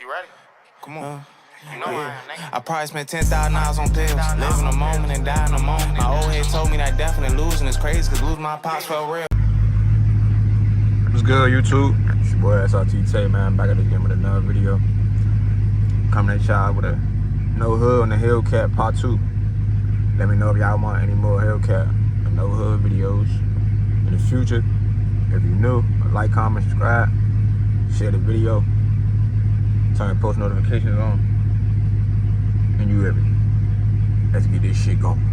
You ready? Come on. You know I probably spent $10,000 on pills. Live in the moment and die in the moment. My old head told me that definitely losing is crazy, cause losing my pops felt real. What's good, YouTube? It's your boy SRT, man. Back at it again with another video. Coming at y'all with a no hood on the Hellcat part 2. Let me know if y'all want any more Hellcat and no hood videos in the future. If you're new, like, comment, subscribe, share the video, turn post notifications on, and you everything. Let's get this shit going.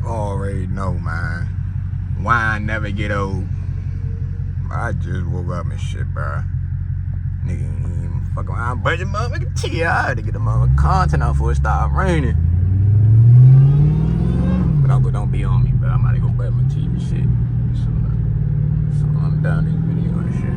Already know, man. Whine never get old. I just woke up and shit, bro. Nigga ain't even fuck around, but your motherfucking TI to get the motherfucking content out before it start raining. But don't be on me, bro. I'm about to go brush my teeth and shit. So I'm done this video and shit.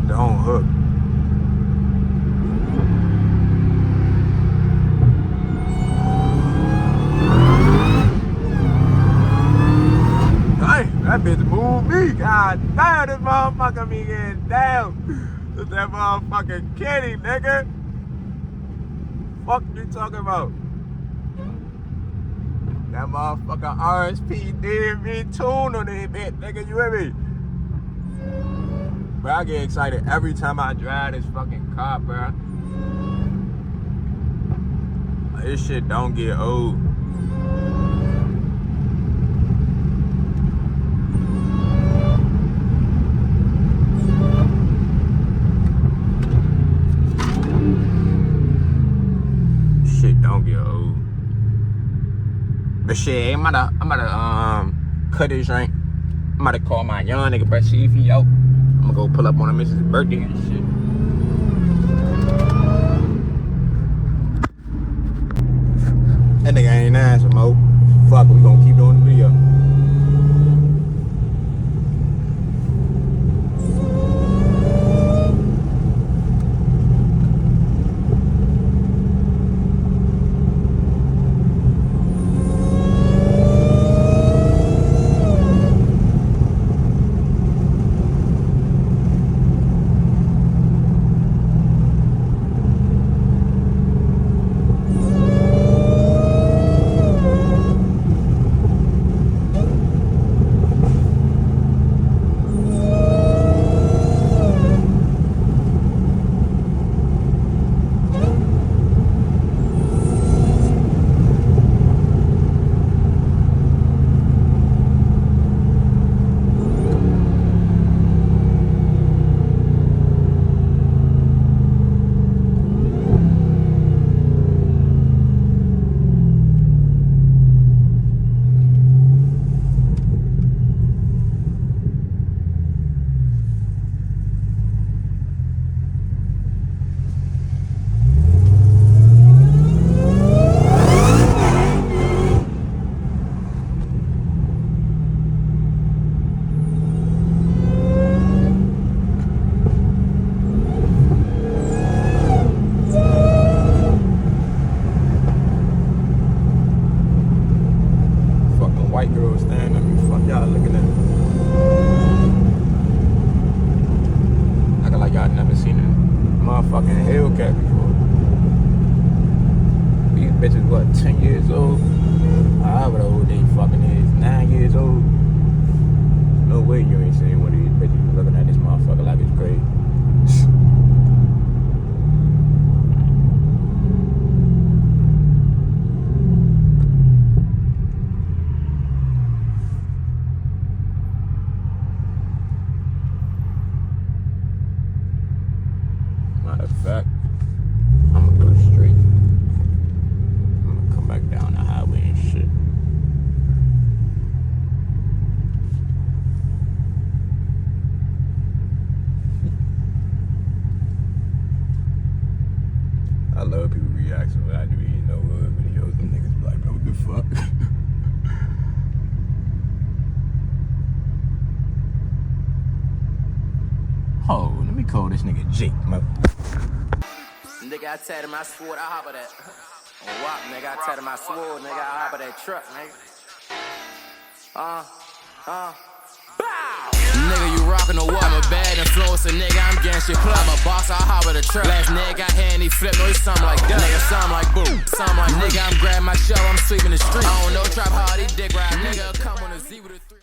Don't hook. Dang, that bitch moved me. God damn, this motherfucker be getting down. This that motherfucking kitty, nigga. Fuck you talking about? That motherfucker RSP did tune on it, nigga. You hear me? But I get excited every time I drive this fucking car, bro. This shit don't get old. Shit don't get old. But shit, I'm about to cut this drink. I'm about to call my young nigga, bro, see if he out. I'm gonna go pull up on him, it's his birthday and shit. That nigga ain't answer, Mo. Fuck, we gonna keep doing the video. White girl standing at me, fuck y'all looking at me. Acting like y'all never seen a motherfucking Hellcat before. These bitches, what, 10 years old? However old they fucking is, 9 years old. No way you ain't seen one of these bitches looking at this motherfucker like it's crazy. Matter of fact, I'm gonna go straight. I'm gonna come back down the highway and shit. I love people reacting when I do these no videos. Them niggas be like, bro, what the fuck? Oh, let me call this nigga Jake, Nigga, I tell him I swore I hop of that. On WAP, nigga, I tell him I swore, nigga, I hop of that truck, nigga. Bow! Nigga, you rockin' the wall. I'm a bad influencer, nigga, I'm getting shit club. I'm a boss, I hop of the truck. Last nigga got hand, he flip, no, he something like that. Nigga, something like boom, something like nigga, I'm grabbing my shell, I'm sweeping the street. I don't know, trap hard, he dick ride, nigga, come on a Z with a 3.